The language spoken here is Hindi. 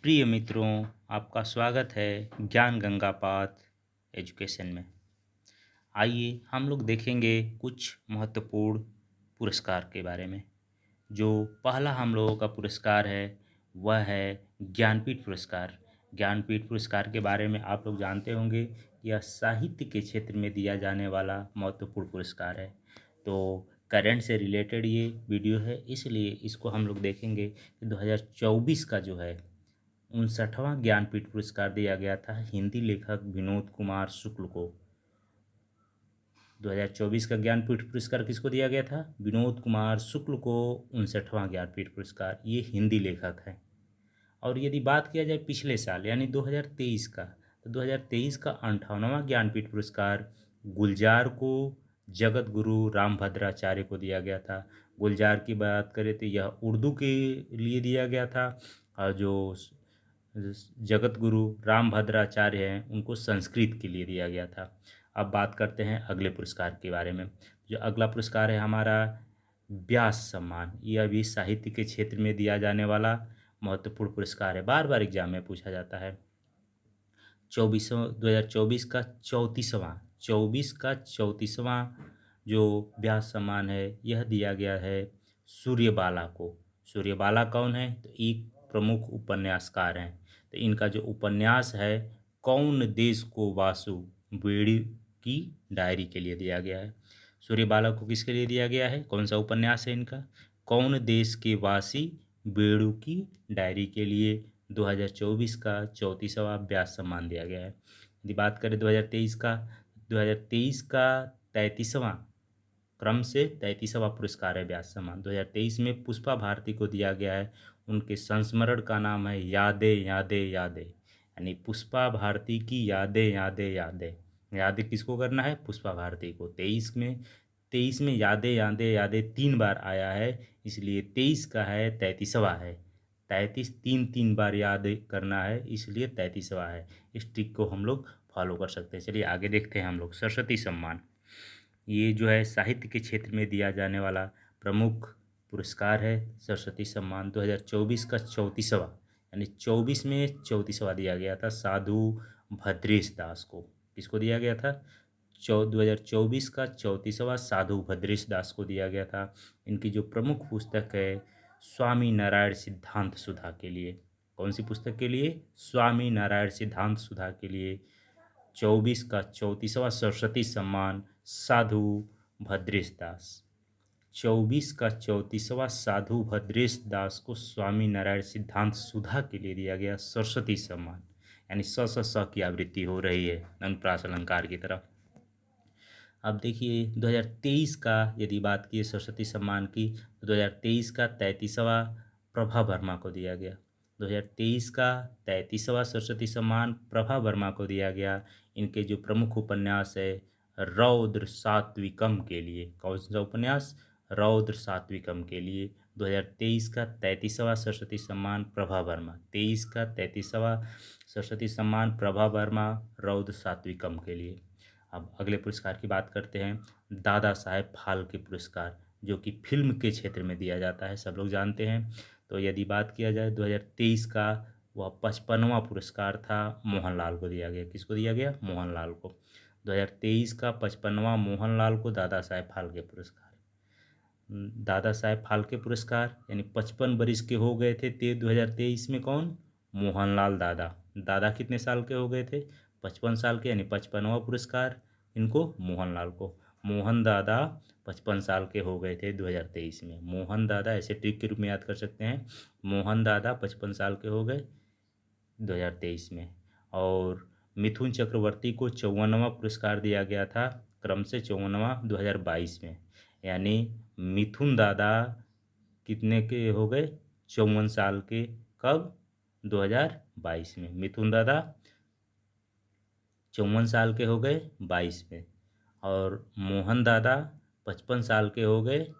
प्रिय मित्रों, आपका स्वागत है ज्ञान गंगा पाथ एजुकेशन में। आइए हम लोग देखेंगे कुछ महत्वपूर्ण पुरस्कार के बारे में। जो पहला हम लोगों का पुरस्कार है वह है ज्ञानपीठ पुरस्कार। ज्ञानपीठ पुरस्कार के बारे में आप लोग जानते होंगे, यह साहित्य के क्षेत्र में दिया जाने वाला महत्वपूर्ण पुरस्कार है। तो करंट से रिलेटेड ये वीडियो है, इसलिए इसको हम लोग देखेंगे कि 2024 का जो है 59वां ज्ञानपीठ पुरस्कार दिया गया था हिंदी लेखक विनोद कुमार शुक्ल को। 2024 का ज्ञानपीठ पुरस्कार किसको दिया गया था? विनोद कुमार शुक्ल को 59वां ज्ञानपीठ पुरस्कार। ये हिंदी लेखक हैं। और यदि बात किया जाए पिछले साल यानी 2023 का, तो 2023 का 58वां ज्ञानपीठ पुरस्कार गुलजार को जगत गुरु रामभद्राचार्य को दिया गया था। गुलजार की बात करें तो यह उर्दू के लिए दिया गया था, और जो जगत गुरु रामभद्राचार्य हैं उनको संस्कृत के लिए दिया गया था। अब बात करते हैं अगले पुरस्कार के बारे में। जो अगला पुरस्कार है हमारा व्यास सम्मान। यह भी साहित्य के क्षेत्र में दिया जाने वाला महत्वपूर्ण पुरस्कार है, बार बार एग्जाम में पूछा जाता है। 2024 का 34वां जो व्यास सम्मान है यह दिया गया है सूर्यबाला को। सूर्यबाला कौन है? तो एक प्रमुख उपन्यासकार हैं। तो इनका जो उपन्यास है कौन देश को वासु बेड़ी की डायरी के लिए दिया गया है। सूर्यबाला को किसके लिए दिया गया है? कौन सा उपन्यास है इनका? कौन देश के वासी बेड़ू की डायरी के लिए 2024 का 34वां व्यास सम्मान दिया गया है। यदि बात करें 2023 का, 2023 का 33वां क्रम से 33वां पुरस्कार है व्यास सम्मान। 2023 में पुष्पा भारती को दिया गया है। उनके संस्मरण का नाम है यादें यादें यादें, यानी पुष्पा भारती की यादें यादें यादें। यादें किसको करना है? पुष्पा भारती को। 23 में यादें यादें यादें 3 बार आया है, इसलिए 23 का है 33वां है। 33 तीन तीन बार याद करना है, इसलिए 33वां है। इस ट्रिक को हम लोग फॉलो कर सकते हैं। चलिए आगे देखते हैं हम लोग सरस्वती सम्मान। ये जो है साहित्य के क्षेत्र में दिया जाने वाला प्रमुख पुरस्कार है सरस्वती सम्मान। 2024 का 34वां, यानी 24 में 34वां दिया गया था साधु भद्रेश दास को। किसको दिया गया था? 2024 का 34वां साधु भद्रेश दास को दिया गया था। इनकी जो प्रमुख पुस्तक है स्वामी नारायण सिद्धांत सुधा के लिए। कौन सी पुस्तक के लिए? स्वामी नारायण सिद्धांत सुधा के लिए 24 का 34वां सरस्वती सम्मान साधु भद्रेश दास। 24 का 34वां साधु भद्रेश दास को स्वामी नारायण सिद्धांत सुधा के लिए दिया गया सरस्वती सम्मान, यानी स की आवृत्ति हो रही है अनुप्रास अलंकार की तरफ। अब देखिए 2023 का यदि बात की सरस्वती सम्मान की, तो 2023 का 33वां प्रभा वर्मा को दिया गया। 2023 का 33वां सरस्वती सम्मान प्रभा वर्मा को दिया गया। इनके जो प्रमुख उपन्यास है रौद्र सात्विकम के लिए। कौन सा उपन्यास? रौद्र सात्विकम के लिए 2023 का 33वां सरस्वती सम्मान प्रभा वर्मा। 23 का 33वां सरस्वती सम्मान प्रभा वर्मा रौद्र सात्विकम के लिए। अब अगले पुरस्कार की बात करते हैं दादा साहेब फाल्के पुरस्कार, जो कि फिल्म के क्षेत्र में दिया जाता है, सब लोग जानते हैं। तो यदि बात किया जाए 2023 का, वह 55वां पुरस्कार था मोहनलाल को दिया गया। किसको दिया गया? मोहनलाल को। 2023 का 55वां मोहनलाल को दादा साहेब फाल्के पुरस्कार। दादा साहेब फाल्के पुरस्कार यानी 55 बरिस के हो गए थे 2023 में। कौन? मोहनलाल दादा। दादा कितने साल के हो गए थे? 55 साल के, यानी 55वां पुरस्कार इनको मोहनलाल को। मोहन दादा 55 साल के हो गए थे 2023 में। मोहन दादा ऐसे ट्रिक के रूप में याद कर सकते हैं। मोहन दादा 55 साल के हो गए 2023 में। और मिथुन चक्रवर्ती को 54वां पुरस्कार दिया गया था, क्रम से 54वां 2022 में। यानी मिथुन दादा कितने के हो गए? 54 साल के। कब? 2022 में। मिथुन दादा 54 साल के हो गए 22 में, और मोहन दादा 55 साल के हो गए